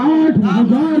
8000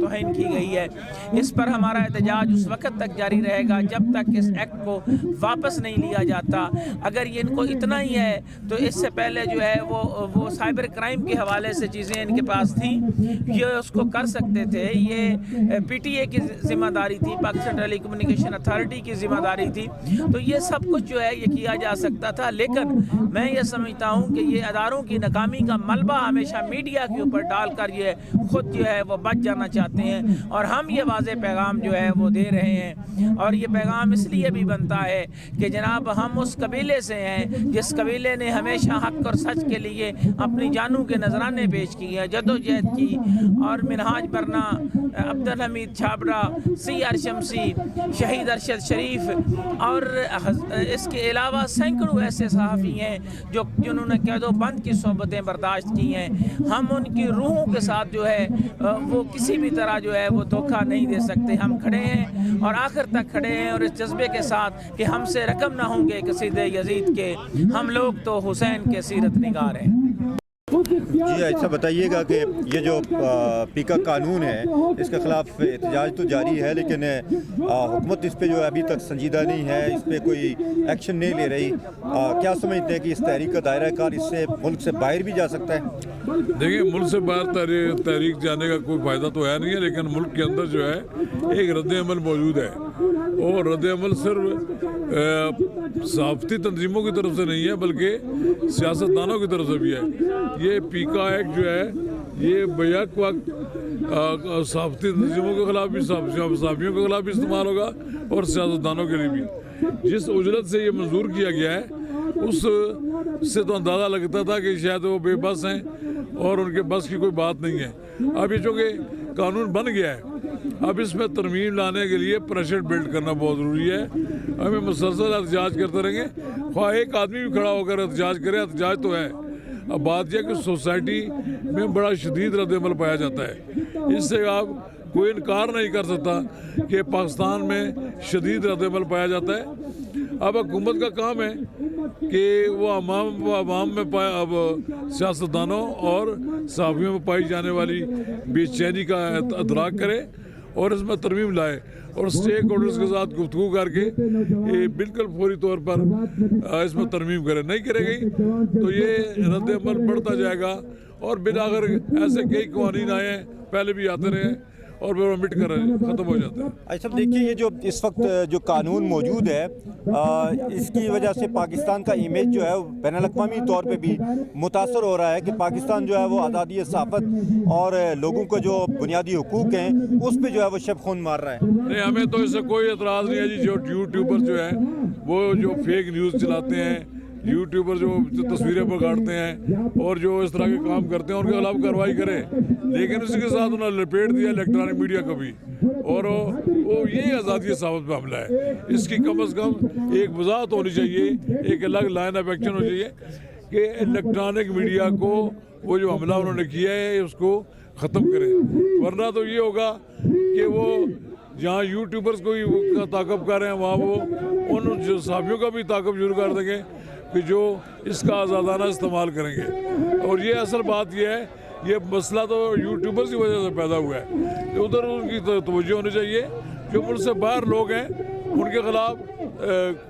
توہین کی گئی ہے اس پر ہمارا احتجاج اس وقت تک جاری رہے گا جب تک اس ایکٹ کو واپس نہیں لیا جاتا. اگر یہ ان کو اتنا ہی ہے تو اس سے پہلے جو ہے وہ سائبر کرائم کے حوالے سے چیزیں ان کے پاس تھیں, یہ اس کو کر سکتے تھے. یہ پی ٹی اے کی ذمہ داری تھی, پاکستان ٹیلی کمیونیکیشن اتھارٹی کی ذمہ داری تھی, تو یہ سب کچھ جو ہے یہ کیا جا سکتا تھا. لیکن میں یہ سمجھتا ہوں کہ یہ اداروں کی ناکامی کا ملبہ ہمیشہ میڈیا کے اوپر ڈال کر یہ خود جو ہے وہ بچ جانا چاہتے ہیں, اور ہم یہ واضح پیغام جو ہے وہ دے رہے ہیں. اور یہ پیغام اس لیے بھی بنتا ہے کہ جناب ہم اس قبیلے سے ہیں جس قبیلے نے ہمیشہ حق اور سچ کے لیے اپنی جانوں کے نذرانے پیش کیے ہیں, جدوجہد کی, اور منہاج برنا, عبدالحمید چھابڑا, سی آر شمسی, شہید ارشد شریف, اور اس کے علاوہ سینکڑوں ایسے صحافی ہیں جنہوں نے قید و بند کی صحبتیں برداشت کی ہیں. ہم ان کی روحوں کے ساتھ جو ہے وہ کسی بھی طرح جو ہے وہ دھوکہ نہیں دے سکتے. ہم کھڑے ہیں اور آخر تک کھڑے ہیں, اور اس جذبے کے ساتھ کہ ہم سے رقم نہ ہوں گے قصیدے یزید کے, ہم لوگ تو حسین کے سیرت نگار ہیں. جی ایسا بتائیے گا کہ یہ جو پی کا قانون ہے اس کے خلاف احتجاج تو جاری ہے, لیکن حکومت اس پہ جو ابھی تک سنجیدہ نہیں ہے, اس پہ کوئی ایکشن نہیں لے رہی. کیا سمجھتے ہیں کہ اس تحریک کا دائرہ کار اس سے ملک سے باہر بھی جا سکتا ہے؟ دیکھیے ملک سے باہر تحریک جانے کا کوئی فائدہ تو ہے نہیں ہے, لیکن ملک کے اندر جو ہے ایک رد عمل موجود ہے, اور رد عمل صرف صحافتی تنظیموں کی طرف سے نہیں ہے بلکہ سیاستدانوں کی طرف سے بھی ہے. یہ پی کا ایکٹ جو ہے یہ بیک وقت صحافتی تنظیموں کے خلاف بھی, صحافیوں کے خلاف بھی استعمال ہوگا اور سیاستدانوں کے لیے بھی. جس اجلت سے یہ منظور کیا گیا ہے اس سے تو اندازہ لگتا تھا کہ شاید وہ بے بس ہیں اور ان کے بس کی کوئی بات نہیں ہے. اب یہ چونکہ قانون بن گیا ہے, اب اس میں ترمیم لانے کے لیے پریشر بلڈ کرنا بہت ضروری ہے. ہمیں مسلسل احتجاج کرتے رہیں گے, خواہ ایک آدمی بھی کھڑا ہو کر احتجاج کرے, احتجاج تو ہے. اب بات یہ کہ سوسائٹی میں بڑا شدید رد عمل پایا جاتا ہے, اس سے آپ کوئی انکار نہیں کر سکتا کہ پاکستان میں شدید رد عمل پایا جاتا ہے. اب حکومت کا کام ہے کہ وہ عوام میں اب سیاستدانوں اور صحافیوں میں پائی جانے والی بے چینی کا ادراک کرے اور اس میں ترمیم لائے, اور اسٹیک ہولڈرز کے ساتھ گفتگو کر کے بالکل فوری طور پر اس میں ترمیم کرے. نہیں کرے گئی تو یہ رد عمل بڑھتا جائے گا, اور بالآخر ایسے کئی قوانین آئے ہیں, پہلے بھی آتے رہے اور وہ مٹ کر ختم ہو جاتے ہیں. اچھا دیکھیے یہ جو اس وقت جو قانون موجود ہے اس کی وجہ سے پاکستان کا امیج جو ہے بین الاقوامی طور پہ بھی متاثر ہو رہا ہے کہ پاکستان جو ہے وہ آزادی صحافت اور لوگوں کو جو بنیادی حقوق ہیں اس پہ جو ہے وہ شب خون مار رہا ہے. نہیں, ہمیں تو اس سے کوئی اعتراض نہیں ہے جی. جو یوٹیوبر جو ہے وہ جو فیک نیوز چلاتے ہیں, یوٹیوبر جو تصویریں بگاڑتے ہیں اور جو اس طرح کے کام کرتے ہیں ان کے خلاف کارروائی کرے, لیکن اسی کے ساتھ انہوں نے لپیٹ دیا الیکٹرانک میڈیا کو بھی, اور وہ یہ آزادی صحافت پہ حملہ ہے. اس کی کم از کم ایک وضاحت ہونی چاہیے, ایک الگ لائن آف ایکشن ہونی چاہیے کہ الیکٹرانک میڈیا کو وہ جو حملہ انہوں نے کیا ہے اس کو ختم کریں, ورنہ تو یہ ہوگا کہ وہ جہاں یوٹیوبرز کو ہی تعاقب کر رہے ہیں وہاں وہ ان صحافیوں کا بھی تعاقب شروع کر دیں گے کہ جو اس کا آزادانہ استعمال کریں گے. اور یہ اصل بات یہ ہے, یہ مسئلہ تو یوٹیوبرز کی وجہ سے پیدا ہوا ہے. ادھر ان کی توجہ ہونی چاہیے, جو ملک سے باہر لوگ ہیں ان کے خلاف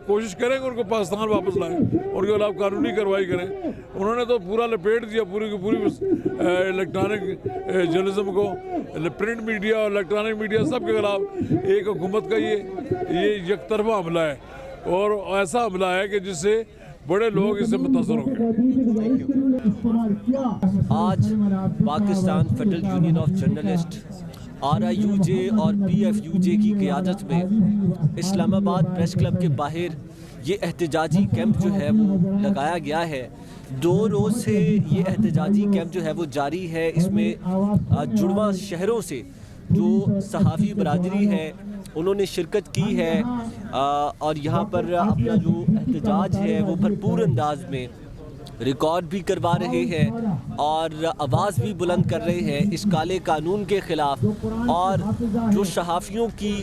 کوشش کریں کہ ان کو پاکستان واپس لائیں, ان کے خلاف قانونی کارروائی کریں. انہوں نے تو پورا لپیٹ دیا پوری کی پوری الیکٹرانک جرنلزم کو, پرنٹ میڈیا اور الیکٹرانک میڈیا سب کے خلاف ایک حکومت کا یہ یک طرفہ حملہ ہے, اور ایسا حملہ ہے کہ جس سے بڑے لوگ اس سے متاثر ہوں گے. آج Pakistan federal union of journalist RIUJ اور PFUJ کی قیادت میں اسلام آباد پریس کلب کے باہر یہ احتجاجی کیمپ جو ہے وہ لگایا گیا ہے. 2 روز سے یہ احتجاجی کیمپ جو ہے وہ جاری ہے. اس میں جڑواں شہروں سے جو صحافی برادری ہے انہوں نے شرکت کی ہے, اور یہاں پر اپنا جو احتجاج ہے وہ بھرپور انداز میں ریکارڈ بھی کروا رہے ہیں اور آواز بھی بلند کر رہے ہیں اس کالے قانون کے خلاف. اور جو صحافیوں کی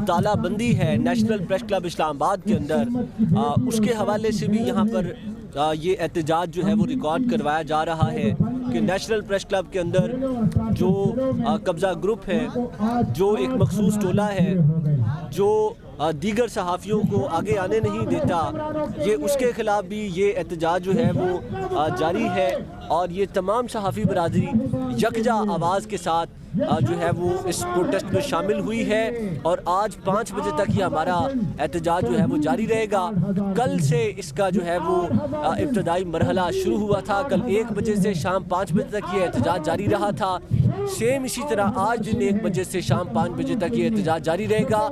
تالہ بندی ہے نیشنل پریس کلب اسلام آباد کے اندر, اس کے حوالے سے بھی یہاں پر یہ احتجاج جو ہے وہ ریکارڈ کروایا جا رہا ہے کہ کہ نیشنل پریس کلب کے اندر جو قبضہ گروپ ہے، جو ایک مخصوص ٹولہ ہے جو دیگر صحافیوں کو آگے آنے نہیں دیتا، یہ اس کے خلاف بھی یہ احتجاج جو ہے وہ جاری ہے، اور یہ تمام صحافی برادری یکجا آواز کے ساتھ جو ہے وہ اس پروٹیسٹ میں شامل ہوئی ہے، اور آج 5 بجے تک یہ ہمارا احتجاج جو ہے وہ جاری رہے گا۔ کل سے اس کا جو ہے وہ ابتدائی مرحلہ شروع ہوا تھا، کل 1 بجے سے شام 5 بجے تک یہ احتجاج جاری رہا تھا، سیم اسی طرح آج دن 1 بجے سے شام 5 بجے تک یہ احتجاج جاری رہے گا۔